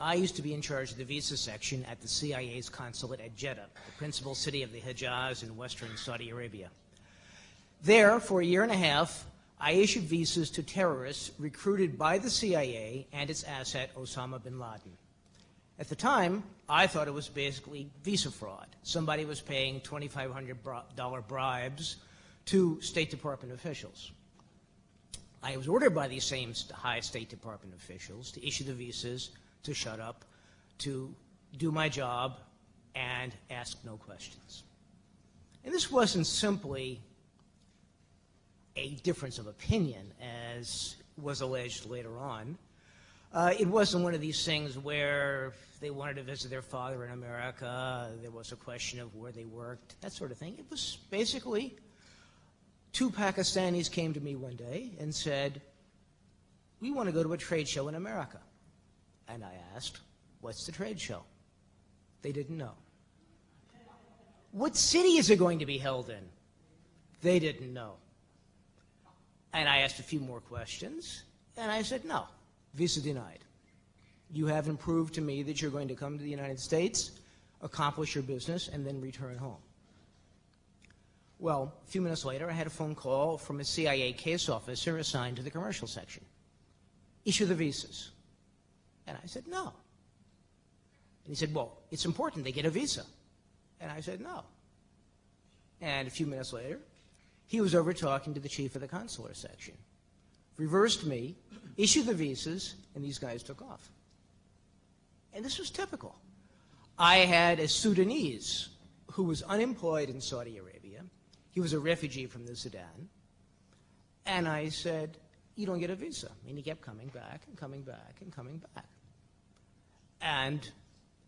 I used to be in charge of the visa section at the CIA's consulate at Jeddah, the principal city of the Hijaz in western Saudi Arabia. There, for a year and a half, I issued visas to terrorists recruited by the CIA and its asset, Osama bin Laden. At the time, I thought it was basically visa fraud. Somebody was paying $2,500 bribes to State Department officials. I was ordered by these same high State Department officials to issue the visas, to shut up, to do my job, and ask no questions. And this wasn't simply a difference of opinion, as was alleged later on. It wasn't one of these things where they wanted to visit their father in America, there was a question of where they worked, that sort of thing. It was basically two Pakistanis came to me one day and said, we want to go to a trade show in America. And I asked, what's the trade show? They didn't know. What city is it going to be held in? They didn't know. And I asked a few more questions, and I said, no, visa denied. You haven't proved to me that you're going to come to the United States, accomplish your business, and then return home. Well, a few minutes later, I had a phone call from a CIA case officer assigned to the commercial section. Issue the visas. And I said, no. And he said, well, it's important they get a visa. And I said, no. And a few minutes later, he was over talking to the chief of the consular section, reversed me, issued the visas, and these guys took off. And this was typical. I had a Sudanese who was unemployed in Saudi Arabia. He was a refugee from the Sudan. And I said, you don't get a visa. And he kept coming back and coming back and coming back. And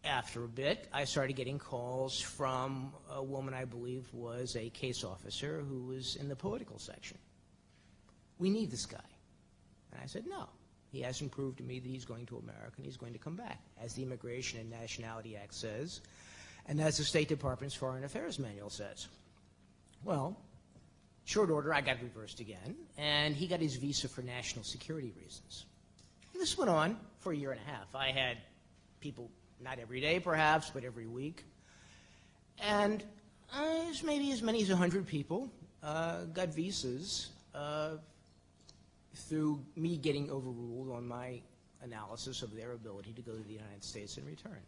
after a bit, I started getting calls from a woman I believe was a case officer who was in the political section. We need this guy. And I said, no. He hasn't proved to me that he's going to America and he's going to come back, as the Immigration and Nationality Act says, and as the State Department's Foreign Affairs Manual says. Well, short order, I got reversed again, and he got his visa for national security reasons. And this went on for a year and a half. I had people, not every day perhaps, but every week. And maybe as many as 100 people got visas through me getting overruled on my analysis of their ability to go to the United States and return.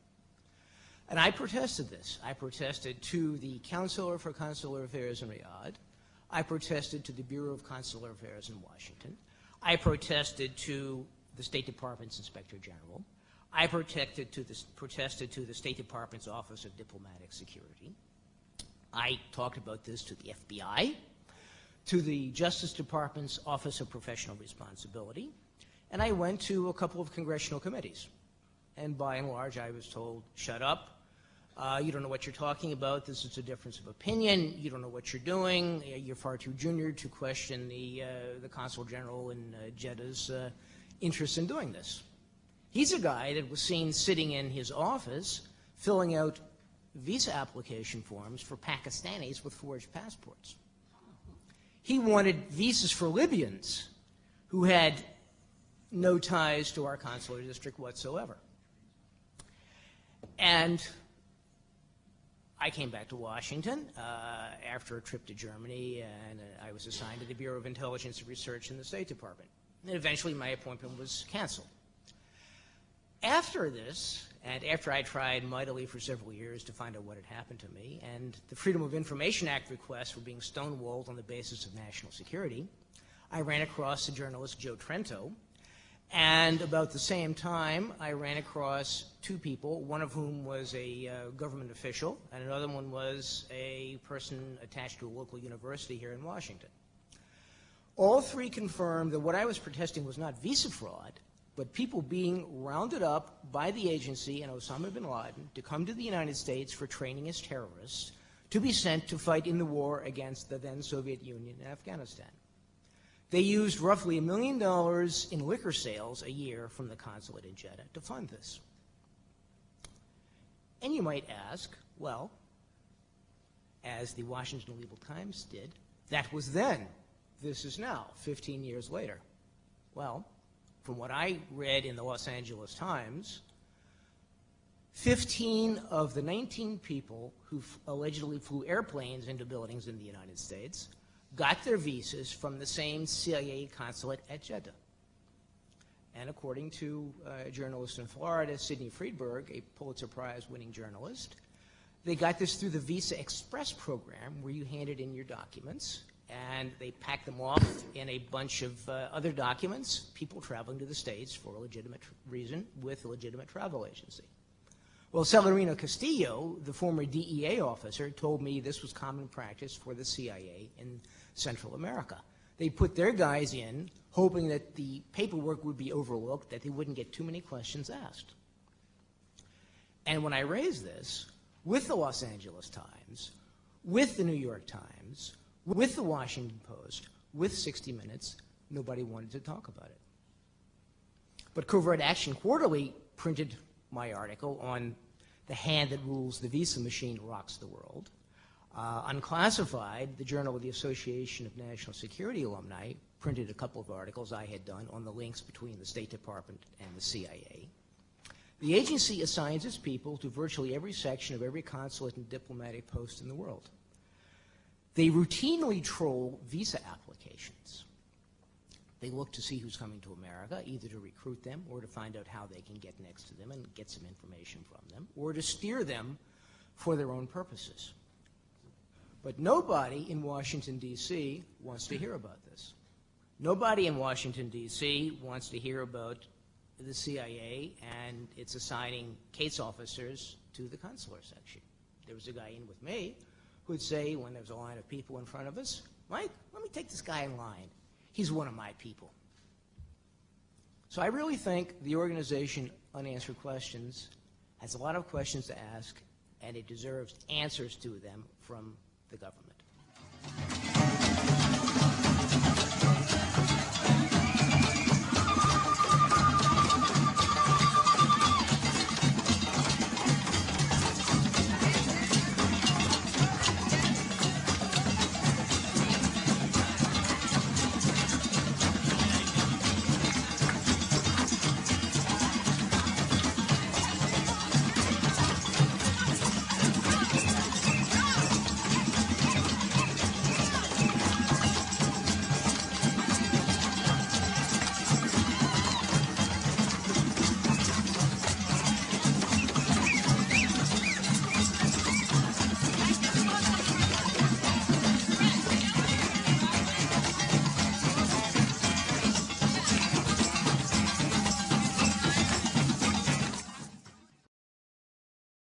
And I protested this. I protested to the Counselor for Consular Affairs in Riyadh. I protested to the Bureau of Consular Affairs in Washington. I protested to the State Department's Inspector General. I protested to the State Department's Office of Diplomatic Security. I talked about this to the FBI, to the Justice Department's Office of Professional Responsibility, and I went to a couple of congressional committees. And by and large, I was told, shut up. You don't know what you're talking about. This is a difference of opinion. You don't know what you're doing. You're far too junior to question the Consul General in Jeddah's interest in doing this. He's a guy that was seen sitting in his office filling out visa application forms for Pakistanis with forged passports. He wanted visas for Libyans who had no ties to our consular district whatsoever. And I came back to Washington after a trip to Germany, and I was assigned to the Bureau of Intelligence and Research in the State Department. And eventually my appointment was canceled. After this, and after I tried mightily for several years to find out what had happened to me, and the Freedom of Information Act requests were being stonewalled on the basis of national security, I ran across the journalist Joe Trento, and about the same time, I ran across two people, one of whom was a government official, and another one was a person attached to a local university here in Washington. All three confirmed that what I was protesting was not visa fraud, but people being rounded up by the agency and Osama bin Laden to come to the United States for training as terrorists to be sent to fight in the war against the then Soviet Union and Afghanistan. They used roughly $1 million in liquor sales a year from the consulate in Jeddah to fund this. And you might ask, well, as the Washington Legal Times did, that was then. This is now, 15 years later. Well, from what I read in the Los Angeles Times, 15 of the 19 people who allegedly flew airplanes into buildings in the United States got their visas from the same CIA consulate at Jeddah. And according to a journalist in Florida, Sidney Friedberg, a Pulitzer Prize-winning journalist, they got this through the Visa Express program, where you handed in your documents, and they packed them off in a bunch of other documents, people traveling to the States for a legitimate reason with a legitimate travel agency. Well, Celerino Castillo, the former DEA officer, told me this was common practice for the CIA in Central America. They put their guys in, hoping that the paperwork would be overlooked, that they wouldn't get too many questions asked. And when I raised this with the Los Angeles Times, with the New York Times, with the Washington Post, with 60 Minutes, nobody wanted to talk about it. But Covert Action Quarterly printed my article on the hand that rules the visa machine rocks the world. Unclassified, the Journal of the Association of National Security Alumni, printed a couple of articles I had done on the links between the State Department and the CIA. The agency assigns its people to virtually every section of every consulate and diplomatic post in the world. They routinely troll visa applications. They look to see who's coming to America, either to recruit them or to find out how they can get next to them and get some information from them, or to steer them for their own purposes. But nobody in Washington, D.C. wants to hear about this. Nobody in Washington, D.C. wants to hear about the CIA and its assigning case officers to the consular section. There was a guy in with me who would say, when there was a line of people in front of us, "Mike, let me take this guy in line. He's one of my people." So I really think the organization Unanswered Questions has a lot of questions to ask, and it deserves answers to them from the government.